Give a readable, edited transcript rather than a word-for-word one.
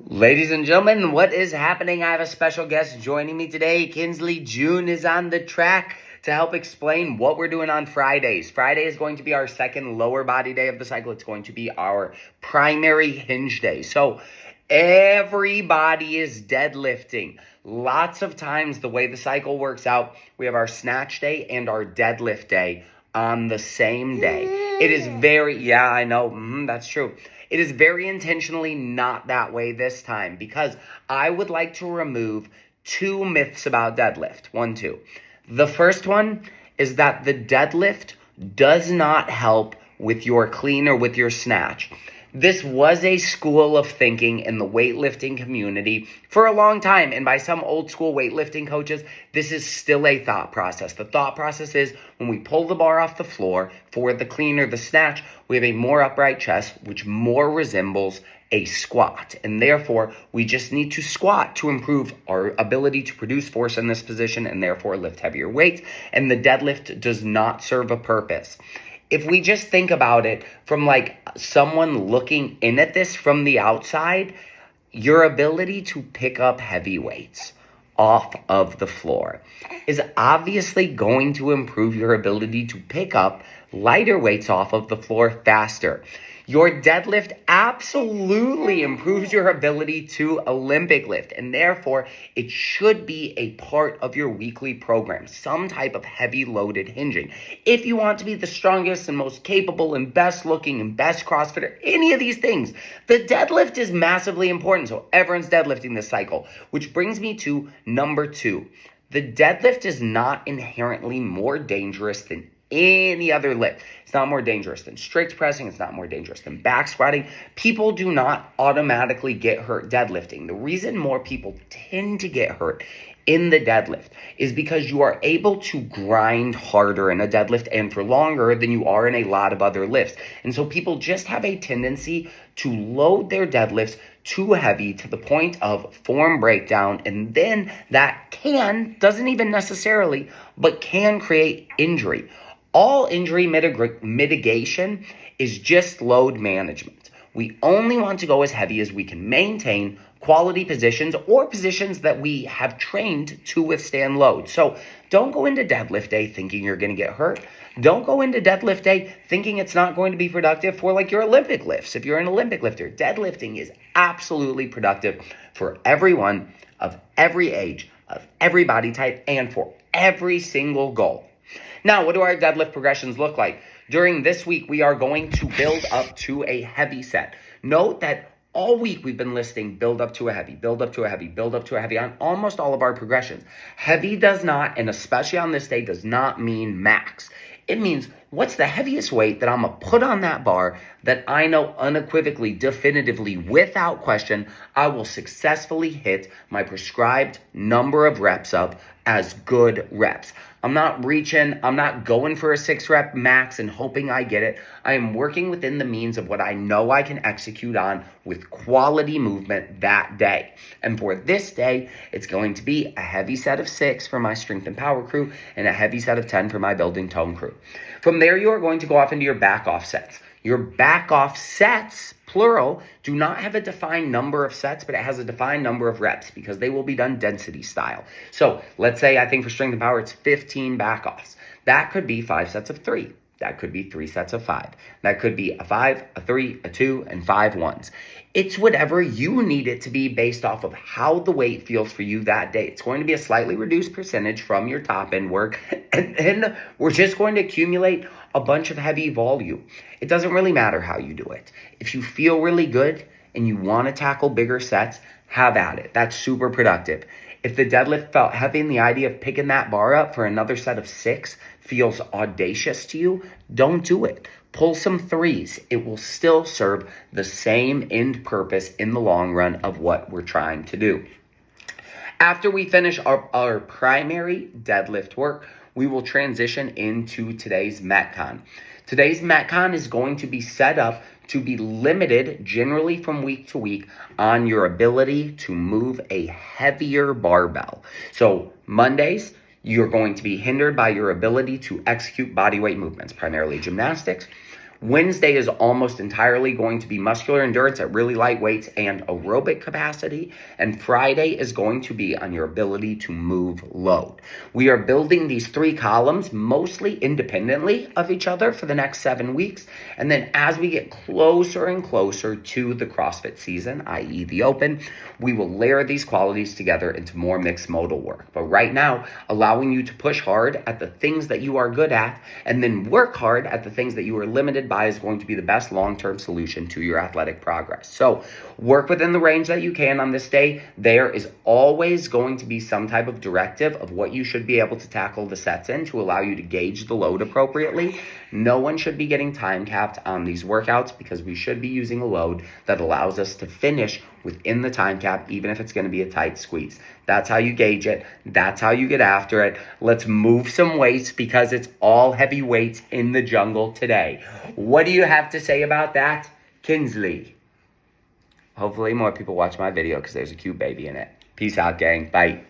Ladies and gentlemen, what is happening? I have a special guest joining me today. Kinsley June is on the track to help explain what we're doing on Fridays. Friday is going to be our second lower body day of the cycle. It's going to be our primary hinge day. So everybody is deadlifting. Lots of times the way the cycle works out, we have our snatch day and our deadlift day on the same day. It is I know, that's true. It is very intentionally not that way this time because I would like to remove two myths about deadlift. Two. The first one is that the deadlift does not help with your clean or with your snatch. This was a school of thinking in the weightlifting community for a long time. And by some old school weightlifting coaches, this is still a thought process. The thought process is when we pull the bar off the floor for the clean or the snatch, we have a more upright chest, which more resembles a squat. And therefore, we just need to squat to improve our ability to produce force in this position and therefore lift heavier weights. And the deadlift does not serve a purpose. If we just think about it from like someone looking in at this from the outside, your ability to pick up heavy weights off of the floor is obviously going to improve your ability to pick up lighter weights off of the floor faster. Your deadlift absolutely improves your ability to Olympic lift, and therefore it should be a part of your weekly program, some type of heavy loaded hinging. If you want to be the strongest and most capable and best looking and best CrossFitter, any of these things, the deadlift is massively important. So everyone's deadlifting this cycle, which brings me to number 2. The deadlift is not inherently more dangerous than any other lift. It's not more dangerous than strict pressing. It's not more dangerous than back squatting. People do not automatically get hurt deadlifting. The reason more people tend to get hurt in the deadlift is because you are able to grind harder in a deadlift and for longer than you are in a lot of other lifts. And so people just have a tendency to load their deadlifts too heavy to the point of form breakdown, and then that doesn't even necessarily, but can create injury. All injury mitigation is just load management. We only want to go as heavy as we can maintain quality positions or positions that we have trained to withstand load. So don't go into deadlift day thinking you're going to get hurt. Don't go into deadlift day thinking it's not going to be productive for like your Olympic lifts. If you're an Olympic lifter, deadlifting is absolutely productive for everyone of every age, of every body type, and for every single goal. Now, what do our deadlift progressions look like? During this week, we are going to build up to a heavy set. Note that all week we've been listing build up to a heavy, build up to a heavy, build up to a heavy on almost all of our progressions. Heavy does not, and especially on this day, does not mean max. It means what's the heaviest weight that I'm going to put on that bar that I know unequivocally, definitively, without question, I will successfully hit my prescribed number of reps of as good reps. I'm not reaching, I'm not going for a 6-rep max and hoping I get it. I am working within the means of what I know I can execute on with quality movement that day. And for this day, it's going to be a heavy set of 6 for my strength and power crew and a heavy set of 10 for my building tone crew. From there, you are going to go off into your back off sets. Your back off sets, plural, do not have a defined number of sets, but it has a defined number of reps because they will be done density style. So let's say I think for strength and power, it's 15 back offs. That could be 5 sets of 3. That could be 3 sets of 5. That could be a 5, a 3, a 2, and 5 ones. It's whatever you need it to be based off of how the weight feels for you that day. It's going to be a slightly reduced percentage from your top end work, and then we're just going to accumulate a bunch of heavy volume. It doesn't really matter how you do it. If you feel really good and you want to tackle bigger sets, have at it. That's super productive. If the deadlift felt heavy and the idea of picking that bar up for another set of 6 feels audacious to you, don't do it. Pull some 3s. It will still serve the same end purpose in the long run of what we're trying to do. After we finish our primary deadlift work, we will transition into today's Metcon. Today's Metcon is going to be set up to be limited generally from week to week on your ability to move a heavier barbell. So Mondays, you're going to be hindered by your ability to execute bodyweight movements, primarily gymnastics. Wednesday is almost entirely going to be muscular endurance at really light weights and aerobic capacity. And Friday is going to be on your ability to move load. We are building these 3 columns mostly independently of each other for the next 7 weeks. And then as we get closer and closer to the CrossFit season, i.e. the Open, we will layer these qualities together into more mixed modal work. But right now, allowing you to push hard at the things that you are good at and then work hard at the things that you are limited by is going to be the best long-term solution to your athletic progress. So work within the range that you can on this day. There is always going to be some type of directive of what you should be able to tackle the sets in to allow you to gauge the load appropriately. No one should be getting time capped on these workouts because we should be using a load that allows us to finish within the time cap, even if it's going to be a tight squeeze. That's how you gauge it. That's how you get after it. Let's move some weights because it's all heavy weights in the jungle today. What do you have to say about that, Kinsley? Hopefully more people watch my video because there's a cute baby in it. Peace out, gang. Bye.